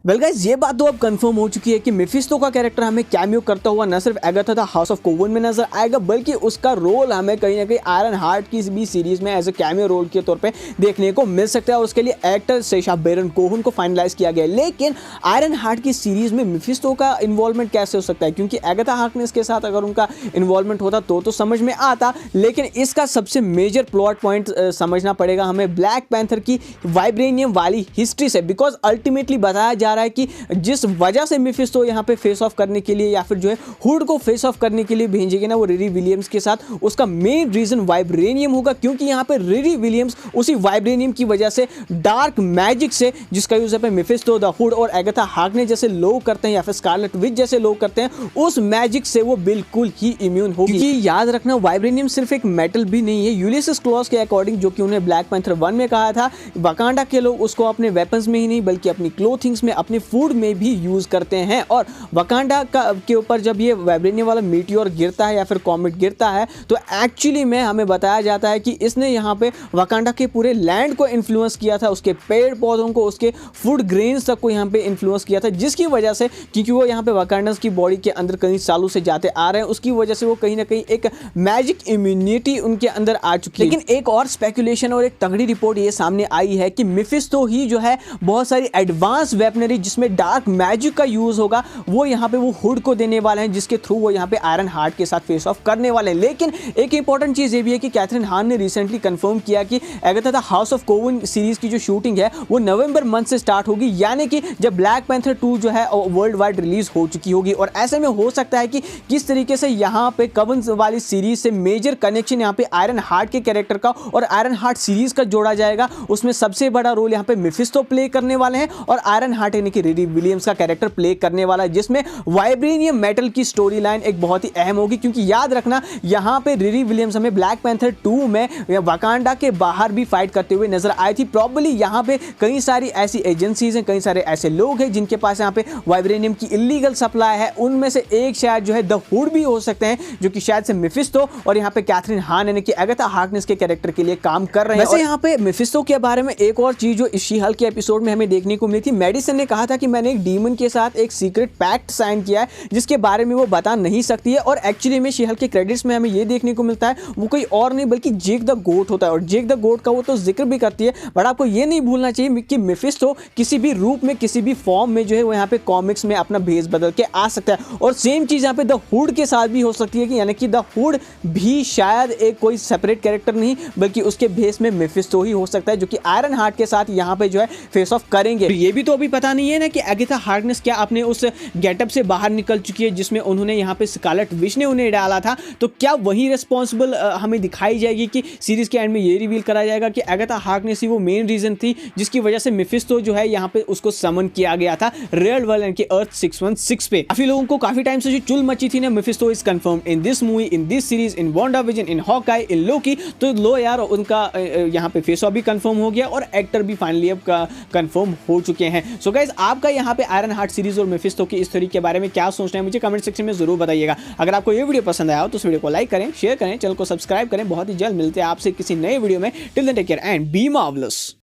Well guys, ये बात तो अब कंफर्म हो चुकी है कि मेफिस्टो का कैरेक्टर हमें कैमियो करता हुआ न सिर्फ एगाथा द हाउस ऑफ कोवन में नजर आएगा, बल्कि उसका रोल हमें कहीं ना कहीं आयरन हार्ट की भी सीरीज में एज ए कैमियो रोल के तौर पे देखने को मिल सकता है। और उसके लिए एक्टर सेशा बेरन कोहन को फाइनलाइज किया गया है। लेकिन आयरन हार्ट की सीरीज में मेफिस्टो का इन्वॉल्वमेंट कैसे हो सकता है, क्योंकि एगाथा हार्कनेस के साथ अगर उनका इन्वॉल्वमेंट होता तो समझ में आता। लेकिन इसका सबसे मेजर प्लॉट पॉइंट समझना पड़ेगा हमें ब्लैक पैंथर की वाइब्रेनियम वाली हिस्ट्री से, बिकॉज अल्टीमेटली बताया जा रहा है कि जिस वजह से मेफिस्टो यहाँ पे फेस ऑफ करने के लिए या फिर जो है हुड को फेस ऑफ करने के लिए भेजेंगे ना वो रिरी विलियम्स के साथ, उसका मेन रीजन वाइब्रेनियम होगा। क्योंकि यहाँ पे रिरी विलियम्स उसी वाइब्रेनियम की वजह से डार्क मैजिक से, जिसका यूज पे मेफिस्टो, द हुड और एगाथा हार्कनेस जैसे लोग करते हैं या फिर स्कारलेट विच जैसे लोग करते हैं, उस मैजिक से वो बिल्कुल ही इम्यून होगी। क्योंकि याद रखना, वाइब्रेनियम सिर्फ एक मेटल भी नहीं है। यूलियस क्लॉज के अकॉर्डिंग, जो कि उन्हें ब्लैक पैंथर 1 में कहा था, वकांडा के लोग उसको अपने वेपन्स में ही नहीं बल्कि अपनी क्लोथिंग्स में, अपने फूड में भी यूज करते हैं। और वकांडा के ऊपर जब ये वाइब्रेनियम वाला मीटियोर गिरता है या फिर कॉमेट गिरता है, तो एक्चुअली में हमें बताया जाता है कि इसने यहाँ पे वकांडा के पूरे लैंड को इन्फ्लुएंस किया था, उसके पेड़ पौधों को, उसके फूड ग्रेन्स तक को यहाँ पे इन्फ्लुएंस किया था, जिसकी वजह से, क्योंकि वो यहाँ पे वकांडर्स की बॉडी के अंदर कई सालों से जाते आ रहे हैं, उसकी वजह से वो कहीं ना कहीं एक मैजिक इम्यूनिटी उनके अंदर आ चुकी है। लेकिन एक और स्पेकुलेशन और एक तगड़ी रिपोर्ट ये सामने आई है कि मेफिस्टो ही जो है बहुत सारी एडवांस वेपनरी जिसमें डार्क मैजिक का यूज होगा, वो यहाँ पे वो हुड को देने वाले हैं, जिसके थ्रू वो यहाँ पे आयरन हार्ट के साथ फेस ऑफ करने वाले हैं। लेकिन एक इंपॉर्टेंट चीज ये भी है कि कैथरीन हान ने रिसेंटली कंफर्म किया कि एगाथा द हाउस ऑफ कोवन सीरीज की जो शूटिंग है वो नवंबर मंथ से स्टार्ट होगी, यानी कि जब ब्लैक पैंथर 2 जो है वर्ल्ड वाइड रिलीज हो चुकी होगी। और ऐसे में हो सकता है कि किस तरीके से यहाँ पे कवन वाली सीरीज से मेजर कनेक्शन यहाँ पे आयरन हार्ट के कैरेक्टर का और आयरन हार्ट सीरीज का जोड़ा जाएगा। उसमें सबसे बड़ा रोल यहाँ पे मेफिस्टो प्ले करने वाले हैं और आयरन हार्ट यानी कि रिरी विलियम्स का कैरेक्टर प्ले करने वाला है, जिसमें वाइब्रेनियम मेटल की स्टोरी लाइन एक बहुत ही अहम होगी। क्योंकि याद रखना, यहाँ पे रिरी विलियम्स हमें ब्लैक पैंथर 2 में वकांडा के बाहर भी फाइट करते हुए नजर आई थी। प्रॉब्ली यहाँ पे कई सारी ऐसी एजेंसीज हैं, कई सारे ऐसे लोग हैं जिनके पास यहाँ पे वाइब्रेनियम की इलीगल सप्लाई है। उनमें से एक शायद जो है द हुड भी हो सकते हैं, जो कि शायद से मेफिस्टो और यहाँ पे कैथरीन हान यानी कि एगाथा हार्कनेस के कैरेक्टर के लिए काम कर रहे हैं। वैसे यहाँ पे मेफिस्टो के बारे में एक और चीज जो इस शी हल्क के एपिसोड में हमें देखने को मिली थी, मेडिसन ने कहा था कि मैंने एक डीमन के साथ एक सीक्रेट पैक्ट साइन किया है, जिसके बारे में वो बता नहीं सकती है। और एक्चुअली में शी हल्क के क्रेडिट्स में हमें ये देखने को मिलता है वो कोई और नहीं बल्कि जेक द गोट होता है। और जेक द गोट का वो तो जिक्र भी करती है, बट आपको ये नहीं भूलना चाहिए कि मेफिस्टो किसी भी रूप में, किसी भी फॉर्म में जो है वो यहाँ पे कॉमिक्स में अपना भेस बदल के आ सकता है। और सेम चीज यहाँ पे द हुड के साथ भी हो सकती है कि यानी कि द हुड भी शायद एक कोई सेपरेट कैरेक्टर नहीं बल्कि उसके भेस में मेफिस्टो ही हो सकता है, जो कि आयरन हार्ट के साथ यहाँ पे जो है फेस ऑफ करेंगे। ये भी तो अभी पता नहीं है ना कि एगाथा हार्कनेस क्या अपने उस गेटअप से बाहर निकल चुकी है जिसमें उन्होंने यहाँ पे स्कारलेट विच ने उन्हें डाला था, तो क्या वही रिस्पॉन्सिबल हमें दिखाई जाएगी कि सीरीज के एंड में ये रिवील करा जाएगा कि एगाथा हार्कनेस ही वो मेन रीजन थी जिसकी वजह से मेफिस्टो जो है यहाँ पे उसको समन किया गया था रियल वर्ल्ड के अर्थ 616 पे। काफी लोगों को काफी टाइम से जो चुल मची थी ना, Mephisto is confirm in this movie, in this series, in WandaVision, in Hawkeye, in Loki, तो लो यार उनका यहाँ पे फेस ऑफ भी कंफर्म हो गया और एक्टर भी फाइनली अब कंफर्म हो चुके हैं। सो गाइस, आपका यहाँ पे आयरन हार्ट सीरीज और मेफिस्टो की इस थ्योरी के बारे में क्या सोचना है मुझे कमेंट सेक्शन में जरूर बताइएगा। अगर आपको ये वीडियो पसंद आया हो तो इस वीडियो को लाइक करें, शेयर करें, चैनल को सब्सक्राइब करें। बहुत ही जल्द मिलते हैं आपसे किसी नए वीडियो में। Till then take care and be marvellous.